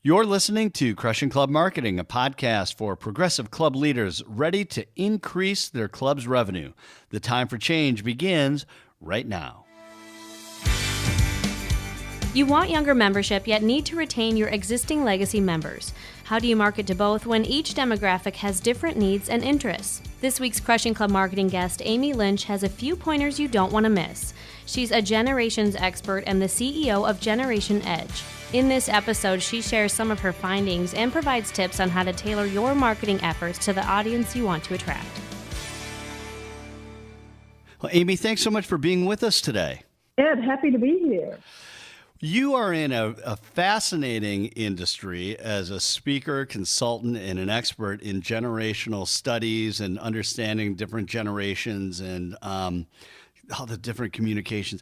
You're listening to Crushing Club Marketing, a podcast for progressive club leaders ready to increase their club's revenue. The time for change begins right now. You want younger membership, yet need to retain your existing legacy members. How do you market to both when each demographic has different needs and interests? This week's Crushing Club Marketing guest, Amy Lynch, has a few pointers you don't want to miss. She's a generations expert and the CEO of Generation Edge. In this episode, she shares some of her findings and provides tips on how to tailor your marketing efforts to the audience you want to attract. Well, Amy, thanks so much for being with us today. Ed, happy to be here. You are in a fascinating industry as a speaker, consultant, and an expert in generational studies and understanding different generations and all the different communications.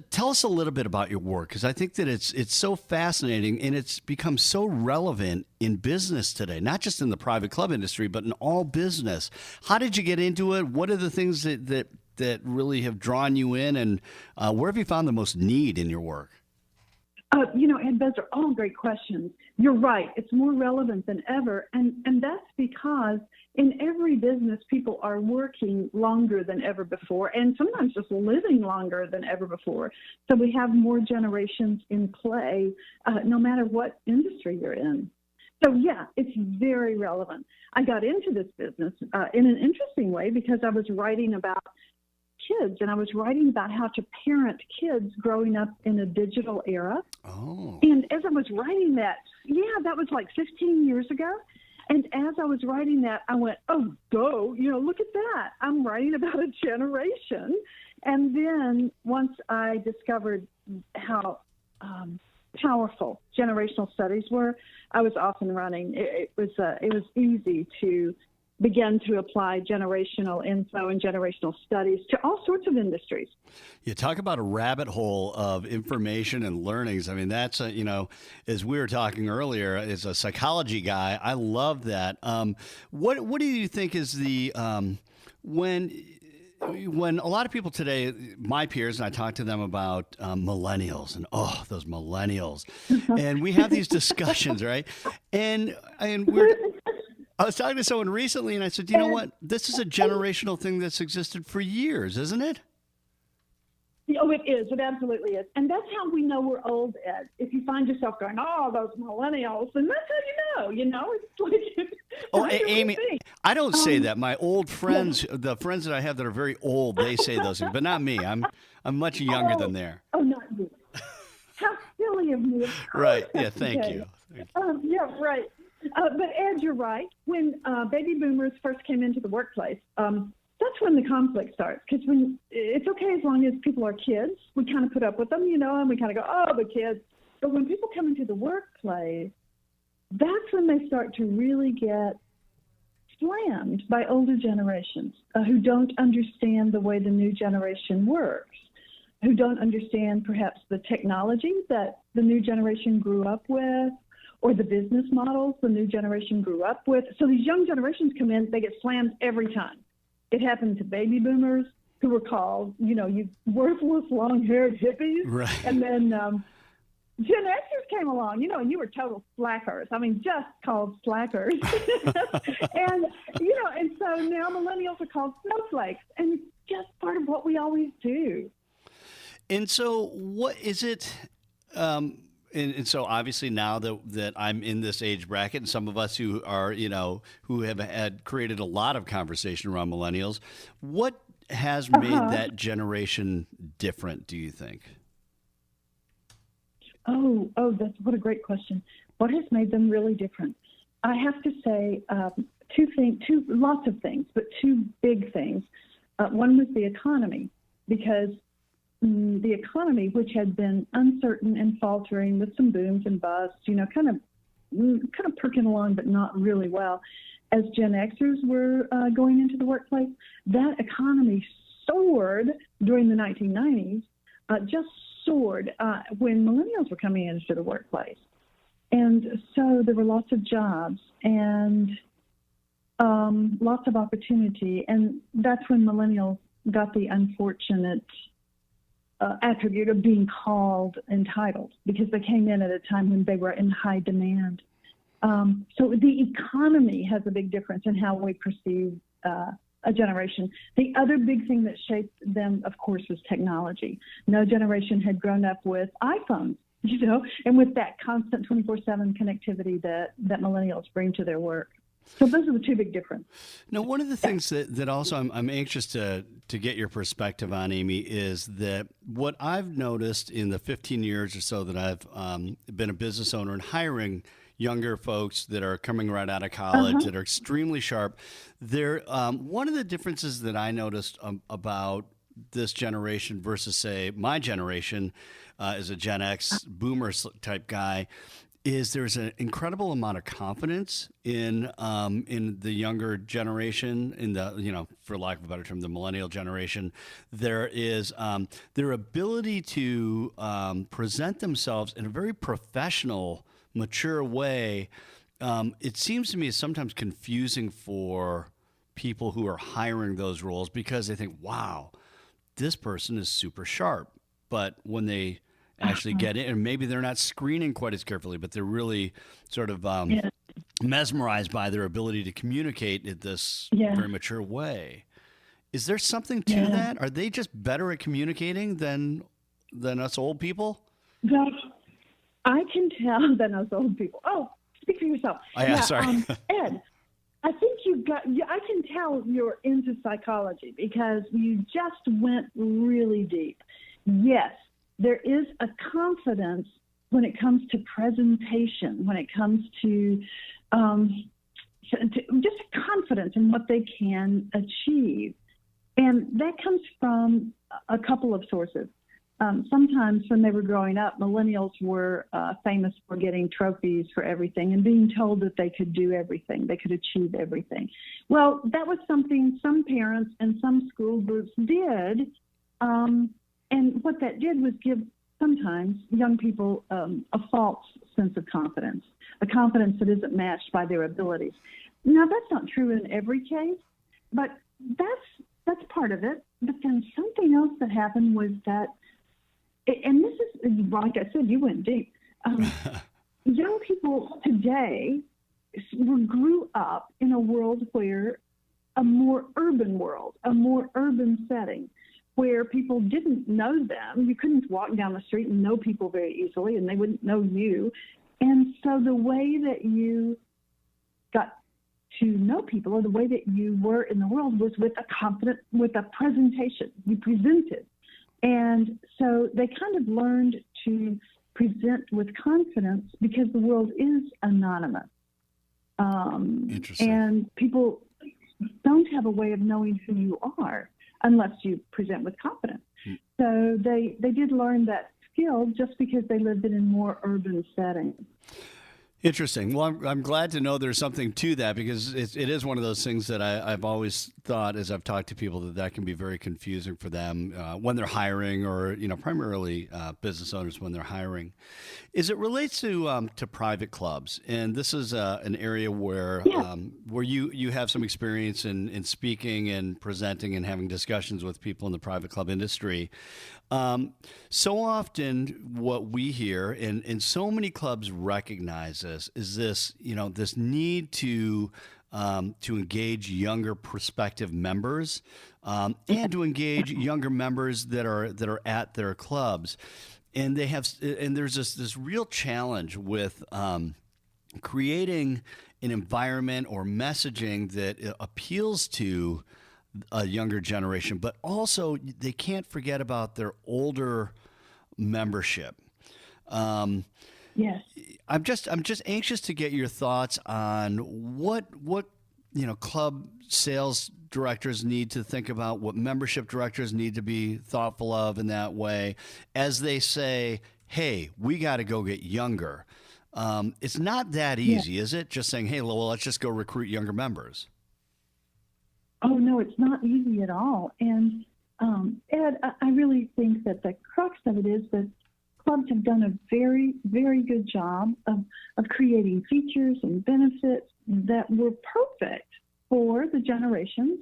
Tell us a little bit about your work, because I think that it's so fascinating and it's become so relevant in business today, not just in the private club industry, but in all business. How did you get into it? What are the things that really have drawn you in, and where have you found the most need in your work? Ed, those are all great questions. You're right. It's more relevant than ever. And that's because in every business, people are working longer than ever before and sometimes just living longer than ever before. So we have more generations in play, no matter what industry you're in. So, yeah, it's very relevant. I got into this business in an interesting way because I was writing about kids, and I was writing about how to parent kids growing up in a digital era. Oh. And as I was writing that, that was like 15 years ago. And as I was writing that, I went, look at that. I'm writing about a generation. And then once I discovered how powerful generational studies were, I was off and running. It was easy to begin to apply generational info and generational studies to all sorts of industries. You talk about a rabbit hole of information and learnings. I mean, that's, as we were talking earlier, as a psychology guy, I love that. What do you think is the, when a lot of people today, my peers, and I talk to them about millennials and, those millennials, and we have these discussions, right? And I was talking to someone recently, and I said, you know what? This is a generational thing that's existed for years, isn't it? Oh, it is. It absolutely is. And that's how we know we're old, Ed. If you find yourself going, those millennials, and that's how you know. It's like... Amy, I don't say that. My old friends, the friends that I have that are very old, they say those things, but not me. I'm much younger than there. Oh, not you. How silly of me. Right. Yeah, thank you. Right. But Ed, you're right. When baby boomers first came into the workplace, that's when the conflict starts. Because it's okay as long as people are kids. We kind of put up with them, and we kind of go, the kids. But when people come into the workplace, that's when they start to really get slammed by older generations who don't understand the way the new generation works, who don't understand perhaps the technology that the new generation grew up with, or the business models the new generation grew up with. So these young generations come in, they get slammed every time. It happened to baby boomers who were called, you worthless, long-haired hippies. Right. And then Gen Xers came along, and you were total slackers. I mean, just called slackers. and so now millennials are called snowflakes. And it's just part of what we always do. And so what is it... And so obviously now that I'm in this age bracket, and some of us who are, who have had created a lot of conversation around millennials, what has made that generation different, do you think? What a great question. What has made them really different? I have to say lots of things, but two big things. One was the economy, because the economy, which had been uncertain and faltering with some booms and busts, kind of perking along, but not really well. As Gen Xers were going into the workplace, that economy soared during the 1990s, just soared when millennials were coming into the workplace. And so there were lots of jobs and lots of opportunity. And that's when millennials got the unfortunate attribute of being called entitled because they came in at a time when they were in high demand. So the economy has a big difference in how we perceive a generation. The other big thing that shaped them, of course, was technology. No generation had grown up with iPhones, and with that constant 24/7 connectivity that millennials bring to their work. So those are the two big differences. Now, one of the things that also I'm anxious to get your perspective on, Amy, is that what I've noticed in the 15 years or so that I've been a business owner and hiring younger folks that are coming right out of college that are extremely sharp, one of the differences that I noticed about this generation versus, say, my generation as a Gen X boomer type guy is there's an incredible amount of confidence in the younger generation, in the, for lack of a better term, the millennial generation. There is their ability to present themselves in a very professional, mature way. It seems to me is sometimes confusing for people who are hiring those roles because they think, wow, this person is super sharp. But when they actually get in, and maybe they're not screening quite as carefully, but they're really sort of mesmerized by their ability to communicate in this very mature way. Is there something to that? Are they just better at communicating than us old people? Well, I can tell than us old people. Oh, speak for yourself. Sorry. Ed, I think I can tell you're into psychology because you just went really deep. Yes, there is a confidence when it comes to presentation, when it comes to just confidence in what they can achieve. And that comes from a couple of sources. Sometimes when they were growing up, millennials were famous for getting trophies for everything and being told that they could do everything, they could achieve everything. Well, that was something some parents and some school groups did. And what that did was give sometimes young people a false sense of confidence, a confidence that isn't matched by their abilities. Now, that's not true in every case, but that's part of it. But then something else that happened was that, and this is, like I said, you went deep. Young people today grew up in a world where a more urban setting, where people didn't know them. You couldn't walk down the street and know people very easily, and they wouldn't know you. And so the way that you got to know people, or the way that you were in the world, was with a presentation. You presented. And so they kind of learned to present with confidence because the world is anonymous. Interesting. And people don't have a way of knowing who you are unless you present with confidence. So they did learn that skill just because they lived in a more urban setting. Interesting. Well, I'm glad to know there's something to that because it is one of those things that I've always thought as I've talked to people that can be very confusing for them when they're hiring or, primarily business owners when they're hiring. As it relates to private clubs, and this is an area where you have some experience in speaking and presenting and having discussions with people in the private club industry. So often what we hear, and so many clubs recognize this, is this, this need to engage younger prospective members, and to engage younger members that are at their clubs. And there's this real challenge with creating an environment or messaging that appeals to a younger generation, but also they can't forget about their older membership. Yes. I'm just anxious to get your thoughts on what club sales directors need to think about, what membership directors need to be thoughtful of in that way as they say, hey, we got to go get younger. It's not that easy, is it? Just saying, hey, well, let's just go recruit younger members. Oh, no, it's not easy at all. And Ed, I really think that the crux of it is that clubs have done a very, very good job of creating features and benefits that were perfect for the generations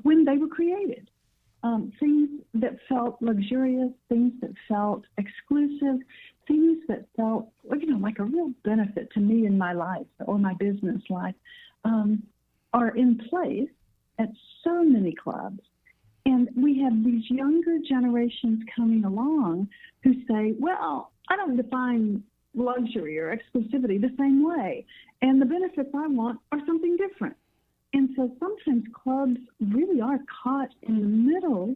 when they were created. things that felt luxurious, things that felt exclusive, things that felt, like a real benefit to me in my life or my business life, are in place at so many clubs. And we have these younger generations coming along who say, well, I don't define luxury or exclusivity the same way, and the benefits I want are something different. And so sometimes clubs really are caught in the middle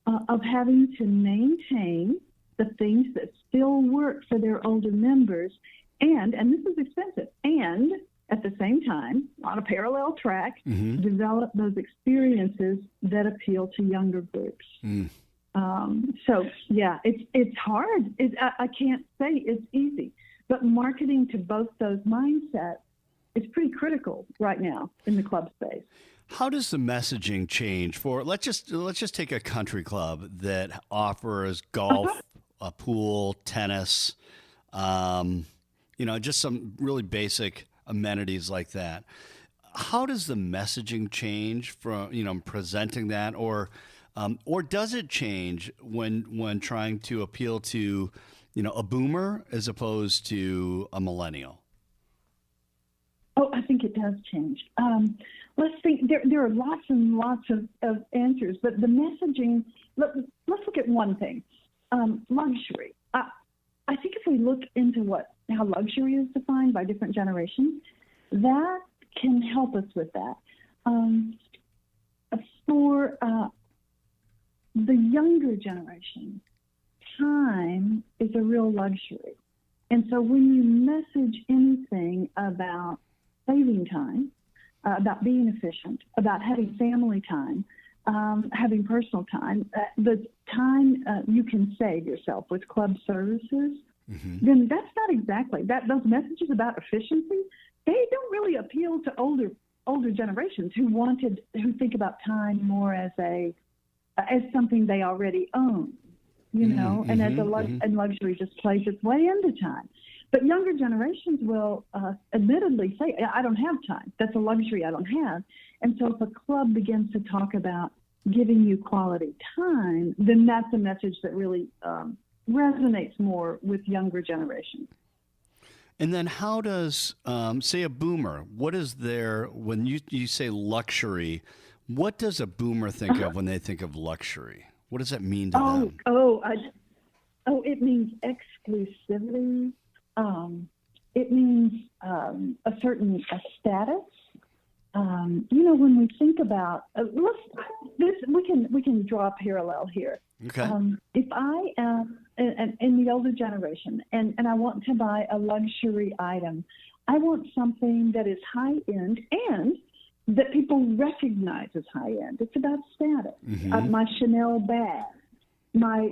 of having to maintain the things that still work for their older members, and this is expensive, and at the same time, on a parallel track, develop those experiences that appeal to younger groups. So, yeah, it's hard. I can't say it's easy, but marketing to both those mindsets is pretty critical right now in the club space. How does the messaging change for let's just take a country club that offers golf, a pool, tennis, just some really basic amenities like that. How does the messaging change from presenting that, or does it change when trying to appeal to a boomer as opposed to a millennial? Oh, I think it does change. Let's think. There are lots and lots of answers, but the messaging. Let's look at one thing. Luxury. I think if we look into how luxury is defined by different generations, that can help us with that. For the younger generation, time is a real luxury. And so when you message anything about saving time, about being efficient, about having family time, having personal time, the time you can save yourself with club services, then that's not exactly that. Those messages about efficiency, they don't really appeal to older generations who think about time more as something they already own, and as and luxury just plays its way into time. But younger generations will admittedly say, I don't have time. That's a luxury I don't have. And so if a club begins to talk about giving you quality time, then that's a message that really resonates more with younger generations. And then how does, say, a boomer, what is when you say luxury, what does a boomer think of when they think of luxury? What does that mean to them? It means exclusivity. It means a certain status. When we think about we can draw a parallel here. Okay. If I am in the older generation and I want to buy a luxury item, I want something that is high end and that people recognize as high end. It's about status. My Chanel bag, my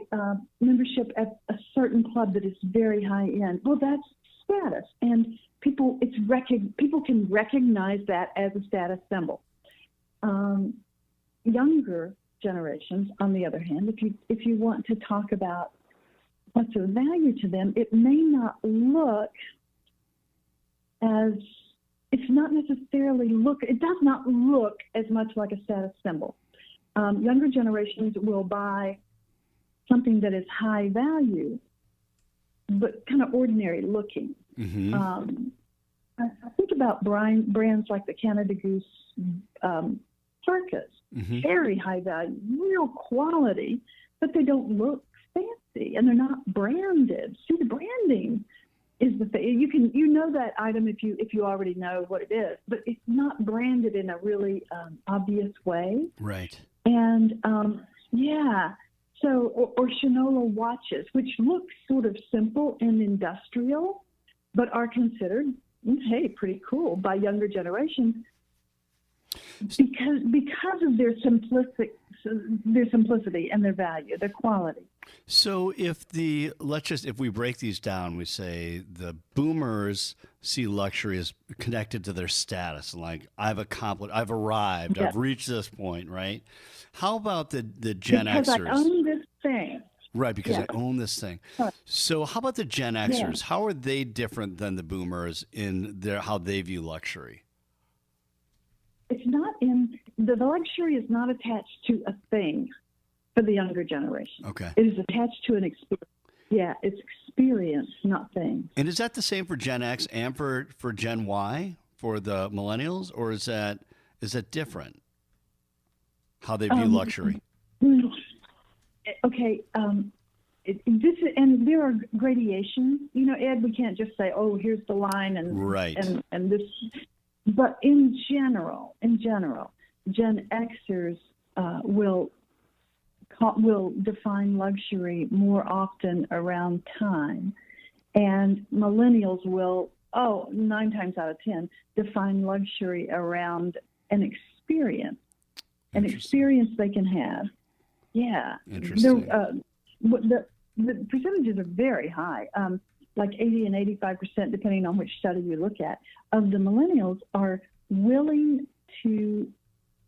membership at a certain club that is very high end. Well, that's status, and people can recognize that as a status symbol. Younger generations, on the other hand, if you want to talk about what's of value to them, it may not look as it does not look as much like a status symbol. Younger generations will buy something that is high value, but kind of ordinary looking. I think about brands like the Canada Goose parkas, very high value, real quality, but they don't look fancy and they're not branded. See, the branding is the thing. You know that item if you already know what it is, but it's not branded in a really obvious way. Right. And so or Shinola watches, which look sort of simple and industrial, but are considered pretty cool by younger generations because of their simplicity and their value, their quality. So if we break these down, we say the boomers see luxury as connected to their status, like I've arrived, I've reached this point, right? How about the Gen Xers? Because I own this thing. Right, because I own this thing. So how about the Gen Xers? Yeah. How are they different than the boomers in how they view luxury? It's not the luxury is not attached to a thing. for the younger generation. Okay. It is attached to an experience. Yeah, it's experience, not things. And is that the same for Gen X and for Gen Y, for the millennials, or is that different? How they view luxury? Okay. And there are gradations. You know, Ed, we can't just say, oh, here's the line and this. But in general, Gen Xers will define luxury more often around time, and millennials will, 9 times out of 10, define luxury around an experience they can have. Yeah. Interesting. The percentages are very high, like 80 and 85%, depending on which study you look at, of the millennials are willing to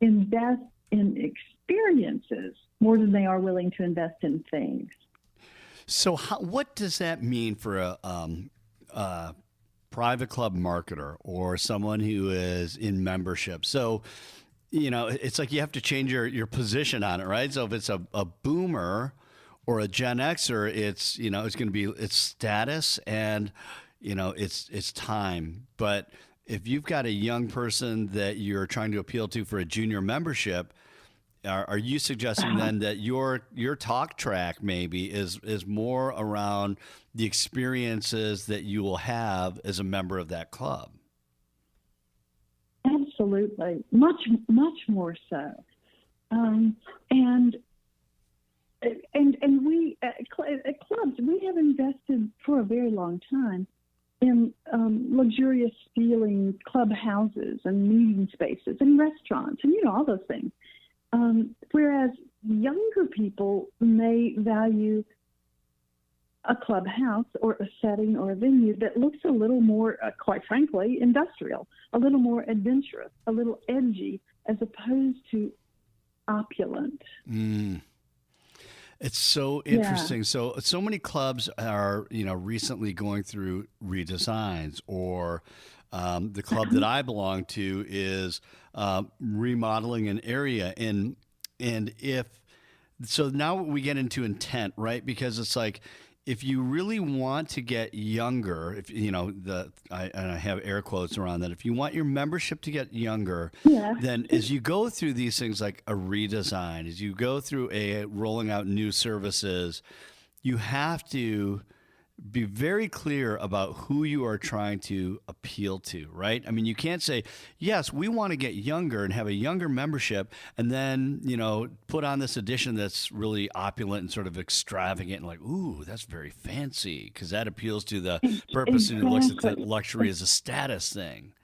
invest in experiences more than they are willing to invest in things. So what does that mean for a private club marketer or someone who is in membership? So, you know, it's like you have to change your position on it, right? So if it's a boomer or a Gen Xer, it's, you know, it's going to be, it's status and, you know, it's time. But if you've got a young person that you're trying to appeal to for a junior membership, are you suggesting then that your talk track maybe is more around the experiences that you will have as a member of that club? Absolutely, much more so, and we at clubs, we have invested for a very long time in luxurious feeling clubhouses and meeting spaces and restaurants and, you know, all those things. Whereas younger people may value a clubhouse or a setting or a venue that looks a little more, quite frankly, industrial, a little more adventurous, a little edgy, as opposed to opulent. It's so interesting. Yeah. So many clubs are, you know, recently going through redesigns, or the club that I belong to is remodeling an area. And so now we get into intent, right? Because it's like, if you really want to get younger, if you know I have air quotes around that, if you want your membership to get younger, then as you go through these things like a redesign, as you go through rolling out new services, you have to be very clear about who you are trying to appeal to, right? I mean, you can't say, yes, we want to get younger and have a younger membership, and then, you know, put on this edition that's really opulent and sort of extravagant and like, ooh, that's very fancy, because that appeals to the person who looks at the luxury as a status thing.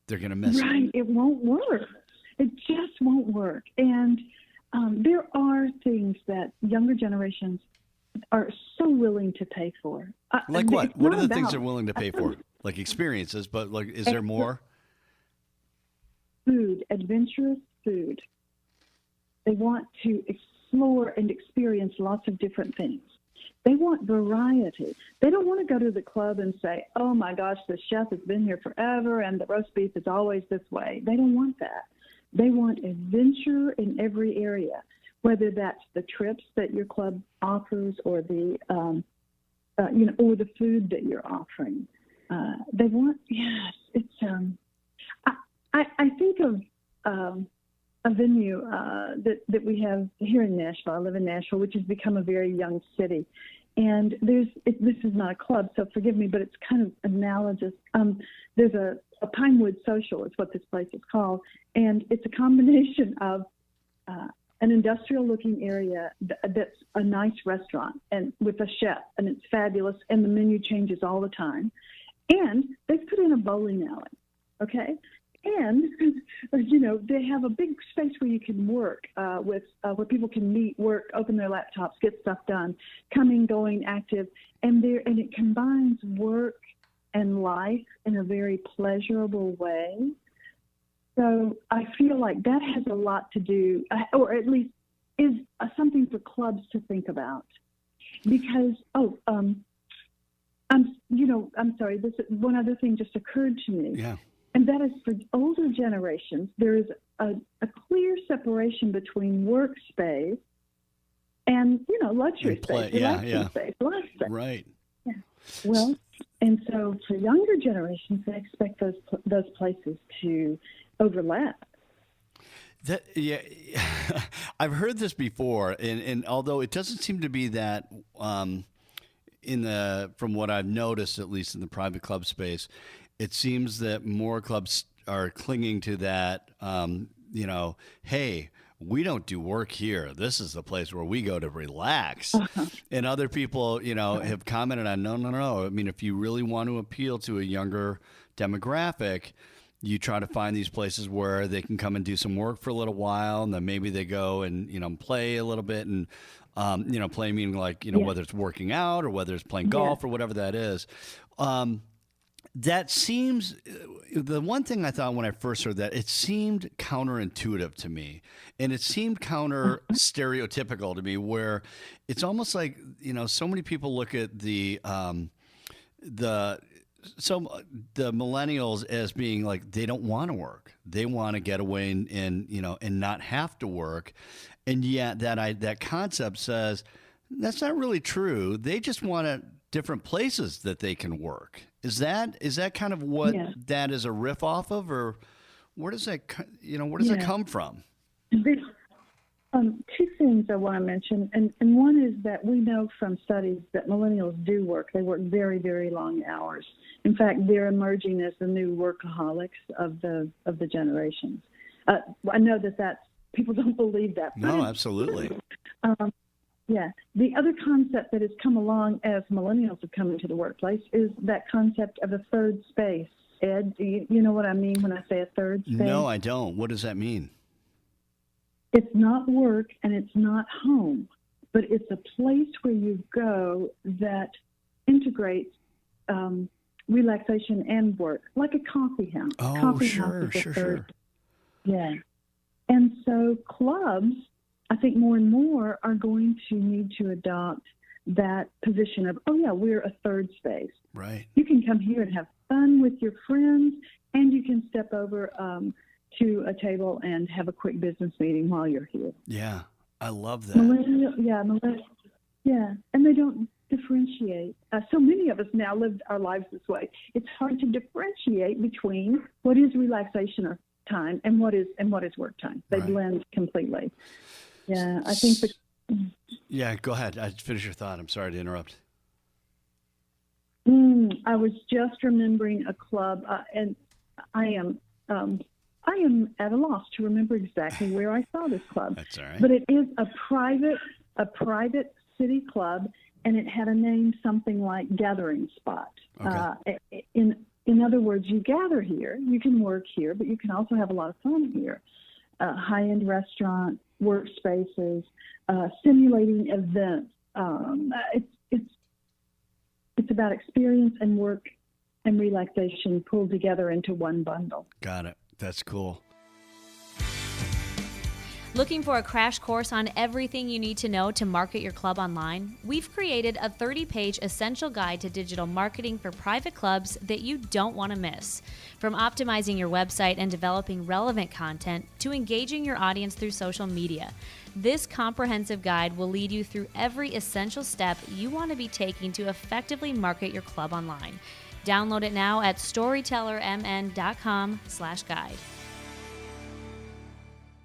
They're going to miss it. Right. It won't work. It just won't work. And there are things that younger generations are so willing to pay for. Like what? What are the things they're willing to pay for? Like experiences, but like, is there more? Food, adventurous food. They want to explore and experience lots of different things. They want variety. They don't want to go to the club and say, oh my gosh, the chef has been here forever and the roast beef is always this way. They don't want that. They want adventure in every area, whether that's the trips that your club offers or the, or the food that you're offering. They want, yes, it's, I think of a venue that we have here in Nashville. I live in Nashville, which has become a very young city. And this is not a club, so forgive me, but it's kind of analogous. There's a Pinewood Social is what this place is called. And it's a combination of an industrial-looking area that's a nice restaurant and with a chef, and it's fabulous, and the menu changes all the time. And they've put in a bowling alley, okay? And, you know, they have a big space where you can work, where people can meet, work, open their laptops, get stuff done, coming, going, active. And it combines work and life in a very pleasurable way. So I feel like that has a lot to do, or at least is something for clubs to think about. Because, I'm sorry, one other thing just occurred to me. Yeah. And that is for older generations, there is a clear separation between workspace and luxury And play, space, yeah, relaxing yeah. space, a lot of space. Right. Yeah. Well, and so for younger generations, they expect those places to overlap. Yeah, I've heard this before, and although it doesn't seem to be that from what I've noticed, at least in the private club space, it seems that more clubs are clinging to that. Hey, we don't do work here. This is the place where we go to relax. And other people, have commented on, no. I mean, if you really want to appeal to a younger demographic, you try to find these places where they can come and do some work for a little while, and then maybe they go and play a little bit, and play meaning like whether it's working out or whether it's playing golf or whatever that is. That seems, the one thing I thought when I first heard that, it seemed counterintuitive to me, and it seemed counter stereotypical to me, where it's almost like so many people look at the millennials as being like, they don't want to work. They want to get away and not have to work. And yet that concept says that's not really true. They just want different places that they can work. Is that kind of what that is a riff off of, or where does that it come from? Two things I want to mention, and one is that we know from studies that millennials do work. They work very, very long hours. In fact, they're emerging as the new workaholics of the generations. I know that people don't believe that. No, absolutely. Yeah. The other concept that has come along as millennials have come into the workplace is that concept of a third space. Ed, do you know what I mean when I say a third space? No, I don't. What does that mean? It's not work and it's not home, but it's a place where you go that integrates relaxation and work, like a coffee house. Oh, coffee sure, house is sure, a third. sure. Yeah. And so clubs, I think more and more are going to need to adopt that position of, we're a third space. Right. You can come here and have fun with your friends, and you can step over to a table and have a quick business meeting while you're here. Yeah, I love that. Yeah, and they don't differentiate. So many of us now live our lives this way. It's hard to differentiate between what is relaxation or time and what is work time. They blend completely. Yeah, I think Yeah, go ahead. Finish your thought. I'm sorry to interrupt. I was just remembering a club, and I am at a loss to remember exactly where I saw this club. That's all right. But it is a private city club, and it had a name something like Gathering Spot. Okay. In other words, you gather here, you can work here, but you can also have a lot of fun here. High-end restaurant, workspaces, simulating events. It's about experience and work and relaxation pulled together into one bundle. Got it. That's cool. Looking for a crash course on everything you need to know to market your club online? We've created a 30-page essential guide to digital marketing for private clubs that you don't want to miss. From optimizing your website and developing relevant content to engaging your audience through social media, this comprehensive guide will lead you through every essential step you want to be taking to effectively market your club online. Download it now at storytellermn.com/guide.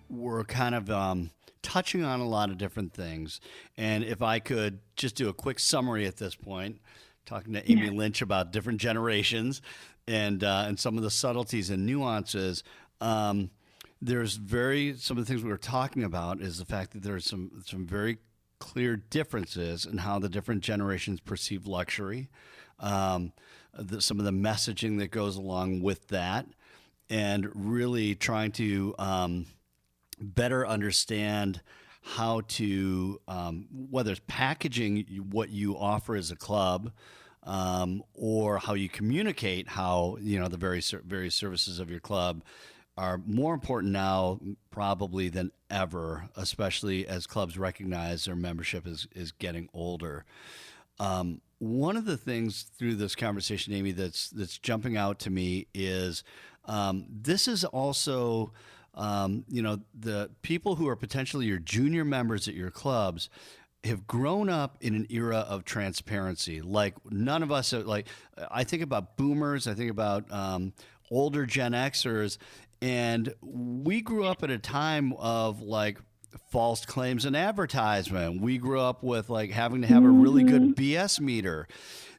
We're kind of touching on a lot of different things. And if I could just do a quick summary at this point, talking to Amy Lynch about different generations and some of the subtleties and nuances, some of the things we were talking about is the fact that there's some very clear differences in how the different generations perceive luxury, some of the messaging that goes along with that, and really trying to better understand how to, whether it's packaging what you offer as a club, or how you communicate how, the various services of your club are more important now probably than ever, especially as clubs recognize their membership is getting older. One of the things through this conversation, Amy, that's jumping out to me is this is also, the people who are potentially your junior members at your clubs have grown up in an era of transparency. Like none of us are, like, I think about boomers, I think about older Gen Xers, and we grew up at a time of like false claims and advertisement. We grew up with like having to have a really good BS meter.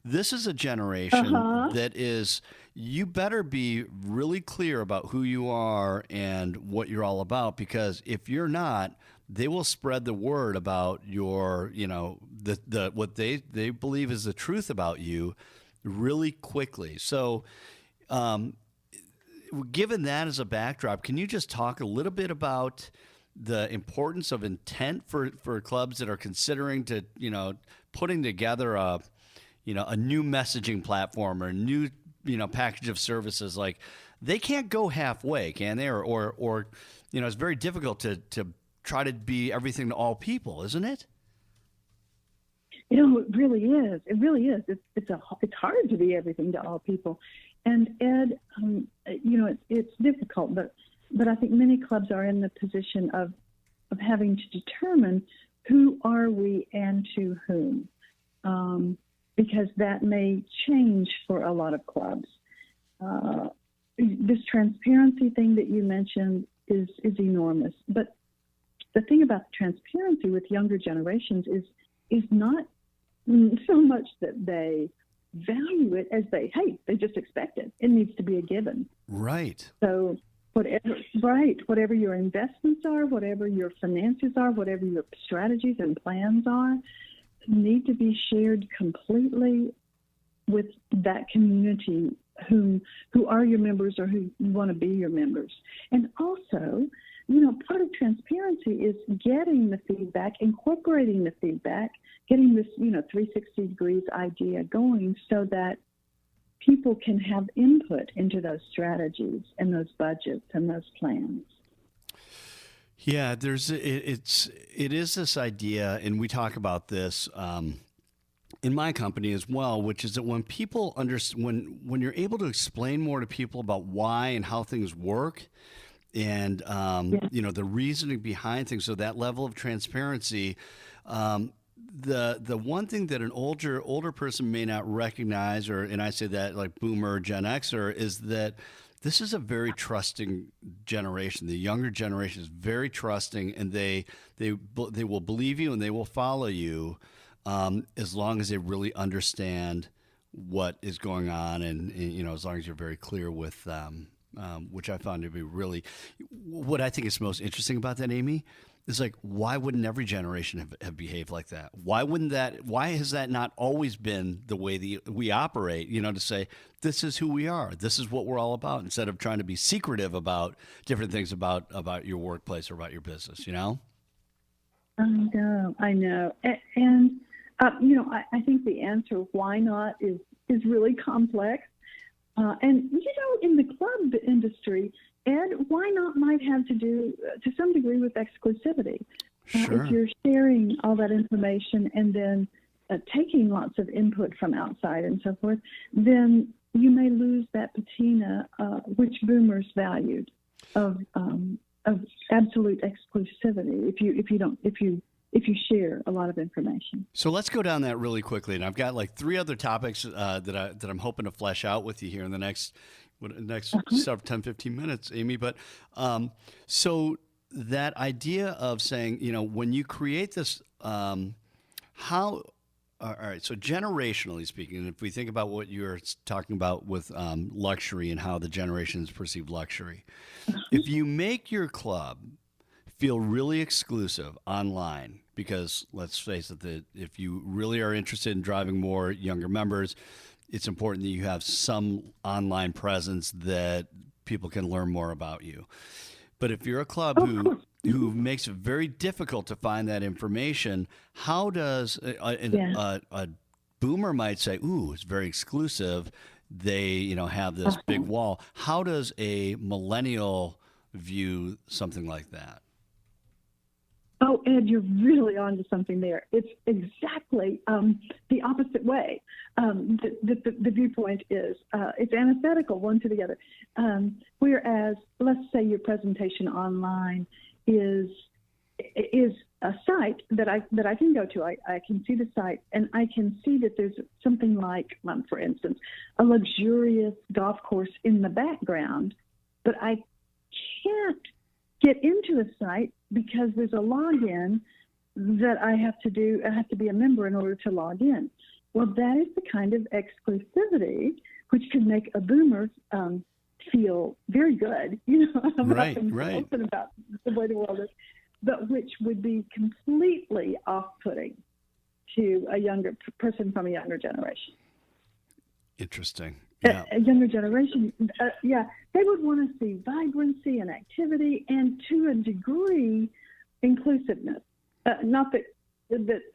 This is a generation that is, you better be really clear about who you are and what you're all about, because if you're not, they will spread the word about your, the what they believe is the truth about you really quickly. So, given that as a backdrop, can you just talk a little bit about the importance of intent for clubs that are considering to, putting together a new messaging platform or a new, package of services? Like, they can't go halfway, can they? Or it's very difficult to try to be everything to all people, isn't it? It really is. It really is. It's hard to be everything to all people. And Ed, it's difficult, but I think many clubs are in the position of having to determine who are we and to whom, because that may change for a lot of clubs. This transparency thing that you mentioned is enormous, but the thing about transparency with younger generations is not so much that they value it as they just expect it. It needs to be a given. Right. So whatever your investments are, whatever your finances are, whatever your strategies and plans are, need to be shared completely with that community who are your members or who want to be your members. And also, part of transparency is getting the feedback, incorporating the feedback, getting this, 360 degrees idea going so that people can have input into those strategies and those budgets and those plans. Yeah, it is this idea, and we talk about this in my company as well, which is that when people when you're able to explain more to people about why and how things work, and the reasoning behind things, so that level of transparency. The one thing that an older person may not recognize, and I say that like boomer, Gen Xer, is that this is a very trusting generation. The younger generation is very trusting, and they will believe you and they will follow you as long as they really understand what is going on, and as long as you're very clear with them. Which I found to be really, what I think is most interesting about that, Amy, is like, why wouldn't every generation have behaved like that? Why has that not always been the way we operate, to say, this is who we are, this is what we're all about, instead of trying to be secretive about different things about your workplace or about your business, I know. And I think the answer, why not, is really complex. And, in the club industry, Ed, why not might have to do, to some degree, with exclusivity. Sure. If you're sharing all that information and then taking lots of input from outside and so forth, then you may lose that patina which boomers valued of absolute exclusivity if you share a lot of information. So let's go down that really quickly. And I've got like 3 other topics that I'm hoping to flesh out with you here in the next 10, 15 minutes, Amy. But so that idea of saying, when you create this, all right, so generationally speaking, if we think about what you're talking about with luxury and how the generations perceive luxury, if you make your club feel really exclusive online, because let's face it, if you really are interested in driving more younger members, it's important that you have some online presence that people can learn more about you. But if you're a club who makes it very difficult to find that information, how does a boomer might say, ooh, it's very exclusive, they have this big wall. How does a millennial view something like that? Oh, Ed, you're really onto something there. It's exactly the opposite way. The viewpoint is it's antithetical one to the other. Whereas, let's say your presentation online is is a site that I can go to. I can see the site, and I can see that there's something like, for instance, a luxurious golf course in the background, but I can't get into the site because there's a login that I have to do. I have to be a member in order to log in. Well, that is the kind of exclusivity which can make a boomer feel very good. I'm right. open about the way the world is, but which would be completely off-putting to a younger person from a younger generation. Interesting. Yeah. A younger generation, they would want to see vibrancy and activity, and to a degree, inclusiveness. Not that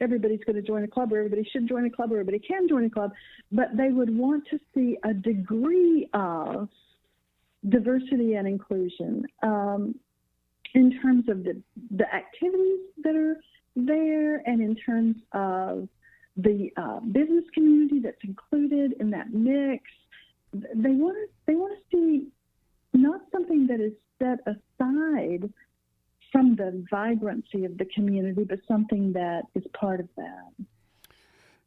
everybody's going to join a club, or everybody should join a club, or everybody can join a club, but they would want to see a degree of diversity and inclusion in terms of the activities that are there, and in terms of the business community that's included in that mix. They want to see not something that is set aside from the vibrancy of the community, but something that is part of that.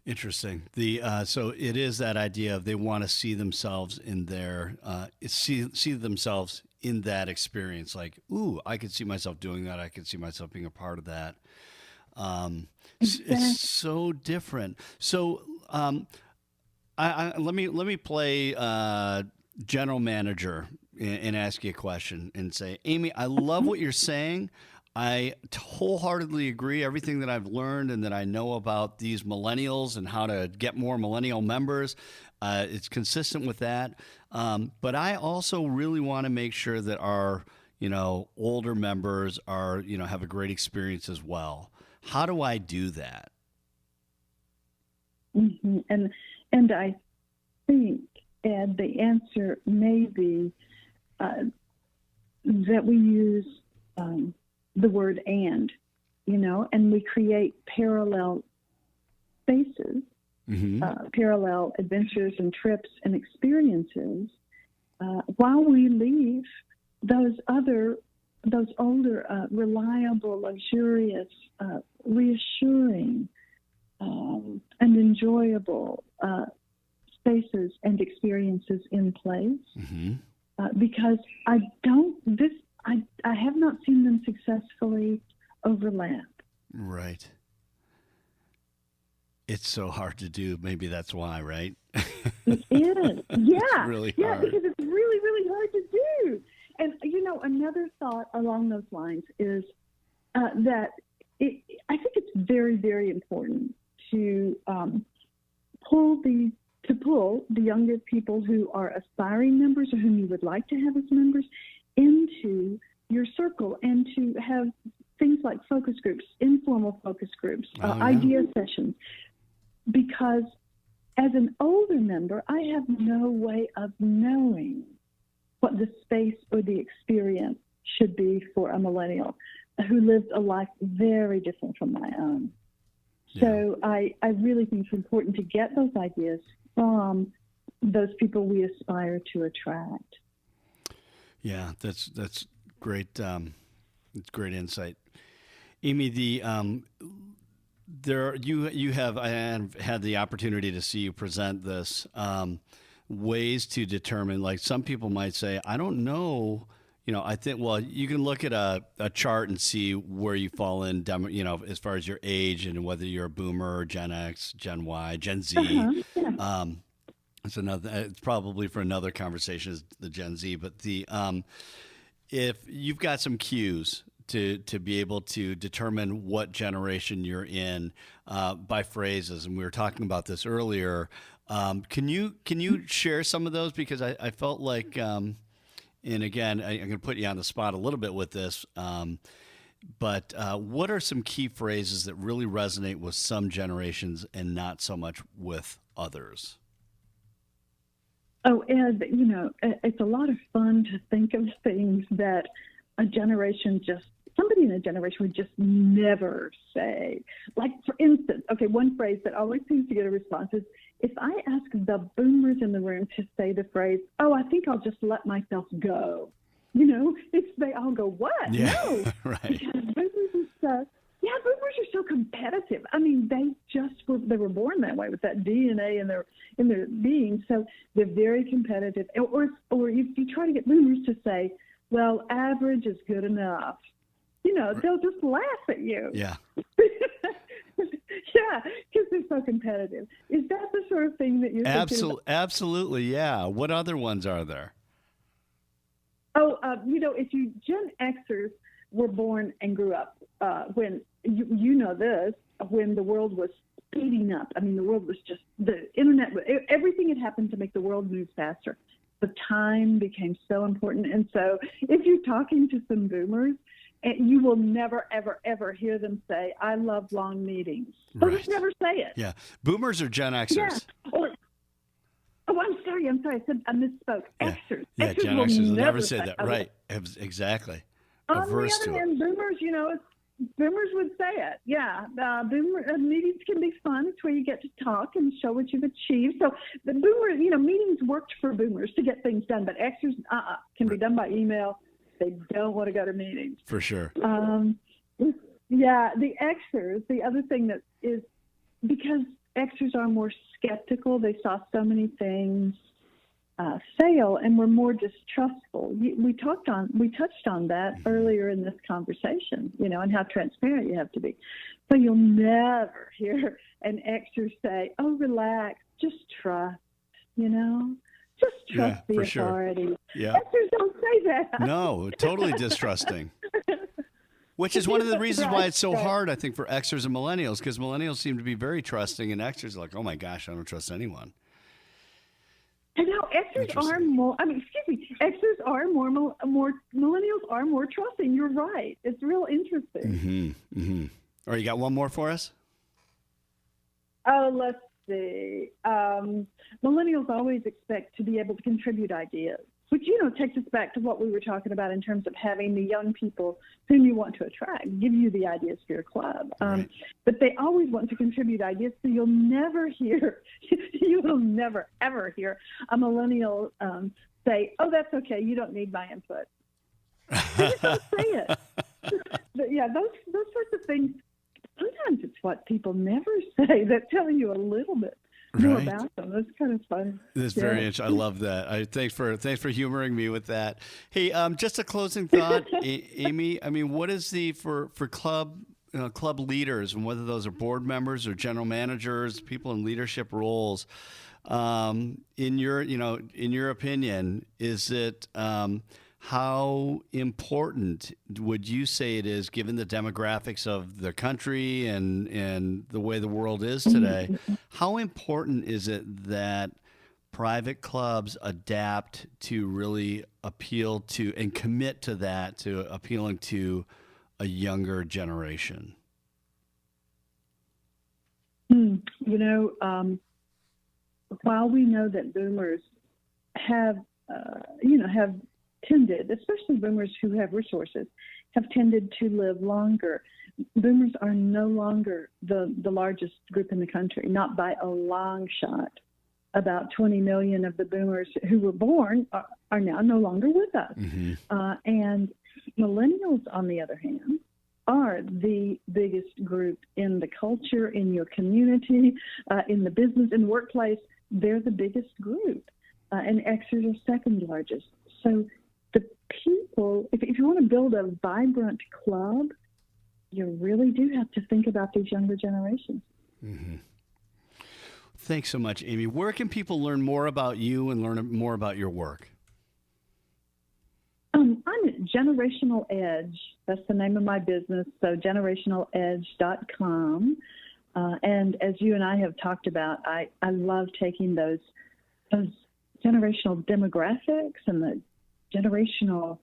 Interesting. So it is that idea of they want to see themselves in their see themselves in that experience. Like, ooh, I could see myself doing that. I could see myself being a part of that. Exactly. It's so different. So let me play general manager and ask you a question and say, Amy, I love what you're saying. I wholeheartely agree. Everything that I've learned and that I know about these millennials and how to get more millennial members, it's consistent with that. But I also really want to make sure that our, older members are, have a great experience as well. How do I do that? Mm-hmm. And I think, Ed, the answer may be that we use the word and we create parallel spaces, parallel adventures and trips and experiences, while we leave those older, reliable, luxurious, reassuring, and enjoyable spaces and experiences in place. Mm-hmm. Because I have not seen them successfully overlap. Right. It's so hard to do. Maybe that's why, right? It is. Yeah. It's really hard. Yeah, because it's really, really hard to do. And, another thought along those lines is that I think it's very, very important to pull the younger people who are aspiring members or whom you would like to have as members into your circle, and to have things like focus groups, informal focus groups, idea sessions. Because as an older member, I have no way of knowing what the space or the experience should be for a millennial who lives a life very different from my own. Yeah. So I really think it's important to get those ideas from those people we aspire to attract. Yeah, that's great. It's great insight, Amy. I have had the opportunity to see you present this ways to determine. Like, some people might say, I don't know. I think, well, you can look at a chart and see where you fall in, as far as your age and whether you're a boomer or Gen X, Gen Y, Gen Z. Yeah. It's probably for another conversation, is the Gen Z. But if you've got some cues to be able to determine what generation you're in by phrases, and we were talking about this earlier, can you share some of those? Because I felt like, and again, I'm going to put you on the spot a little bit with this, but what are some key phrases that really resonate with some generations and not so much with others? Oh, Ed, it's a lot of fun to think of things that somebody in a generation would just never say. Like, for instance, one phrase that always seems to get a response is, if I ask the boomers in the room to say the phrase, "Oh, I think I'll just let myself go," they all go, "What? Yeah, No." right. Because boomers Yeah, boomers are so competitive. I mean, they were born that way with that DNA in their being. So they're very competitive. Or if you try to get boomers to say, well, average is good enough, they'll just laugh at you. Yeah. Yeah, because they're so competitive. Is that the sort of thing that you're thinking about? Absolutely, yeah. What other ones are there? Oh, if you Gen Xers were born and grew up when you know this, when the world was speeding up. I mean, the world was just the internet. Everything had happened to make the world move faster. The time became so important, and so if you're talking to some boomers, you will never, ever, ever hear them say, "I love long meetings." They'll just never say it. Yeah, boomers or Gen Xers. Yeah. I'm sorry. I misspoke. Yeah. Xers. Yeah, Xers Gen will Xers will never say that. I will. Right. Exactly. On Averse the to other it. hand, boomers would say it. Yeah, meetings can be fun. It's where you get to talk and show what you've achieved. So the meetings worked for boomers to get things done, but Xers can be done by email. They don't want to go to meetings. For sure. Yeah, the Xers, the other thing that is, because Xers are more skeptical, they saw so many things fail and were more distrustful. We touched on that earlier in this conversation, and how transparent you have to be. So you'll never hear an Xer say, "Oh, relax, just trust," just trust the authority. Sure. Yeah. Xers don't say that. No, totally distrusting. Which is one of the reasons why it's so hard, I think, for Xers and millennials, because millennials seem to be very trusting, and Xers are like, "Oh my gosh, I don't trust anyone." I know Xers are more. Xers are more. Millennials are more trusting. You're right. It's real interesting. All right, you got one more for us? Oh, let's see. Millennials always expect to be able to contribute ideas, which takes us back to what we were talking about in terms of having the young people whom you want to attract give you the ideas for your club. Right. But they always want to contribute ideas, so you will never ever hear a millennial say, "Oh, that's okay, you don't need my input." They just don't say it. But yeah, those sorts of things. Sometimes it's what people never say that tell you a little bit more about them. That's kind of fun. That's very interesting. I love that. Thanks for humoring me with that. Hey, just a closing thought, Amy. I mean, what is for club leaders, and whether those are board members or general managers, people in leadership roles, in your opinion, is it how important would you say it is, given the demographics of the country and the way the world is today? How important is it that private clubs adapt to really appeal to and commit to that, to appealing to a younger generation? While we know that boomers have tended, especially boomers who have resources, have tended to live longer. Boomers are no longer the largest group in the country, not by a long shot. About 20 million of the boomers who were born are now no longer with us. And millennials, on the other hand, are the biggest group in the culture, in your community, in the business, in the workplace. They're the biggest group. And Xers are second largest. So the people, if you want to build a vibrant club, you really do have to think about these younger generations. Thanks so much, Amy. Where can people learn more about you and learn more about your work? I'm at Generational Edge. That's the name of my business, so generationaledge.com. And as you and I have talked about, I love taking those generational demographics and the generational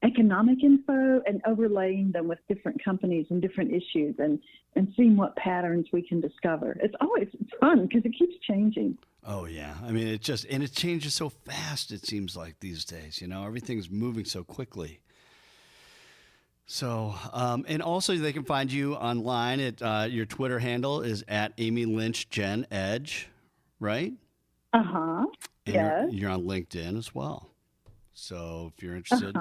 economic info and overlaying them with different companies and different issues and seeing what patterns we can discover. It's fun because it keeps changing. Oh, yeah. I mean, it changes so fast, it seems like these days. Everything's moving so quickly. So, and also they can find you online at your Twitter handle is at Amy Lynch Gen Edge, right? Yes. You're on LinkedIn as well. So if you're interested,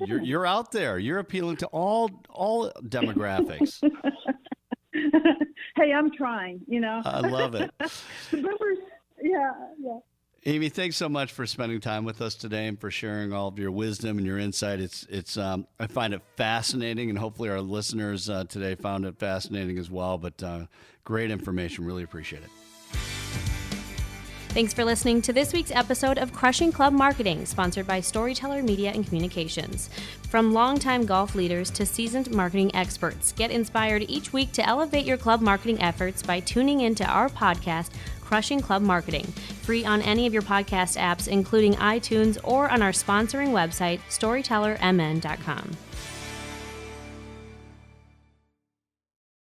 you're out there. You're appealing to all demographics. Hey, I'm trying, I love it. The boomers, yeah. Amy, thanks so much for spending time with us today and for sharing all of your wisdom and your insight. It's I find it fascinating, and hopefully our listeners today found it fascinating as well. But great information. Really appreciate it. Thanks for listening to this week's episode of Crushing Club Marketing, sponsored by Storyteller Media and Communications. From longtime golf leaders to seasoned marketing experts, get inspired each week to elevate your club marketing efforts by tuning into our podcast, Crushing Club Marketing, free on any of your podcast apps, including iTunes, or on our sponsoring website, storytellermn.com.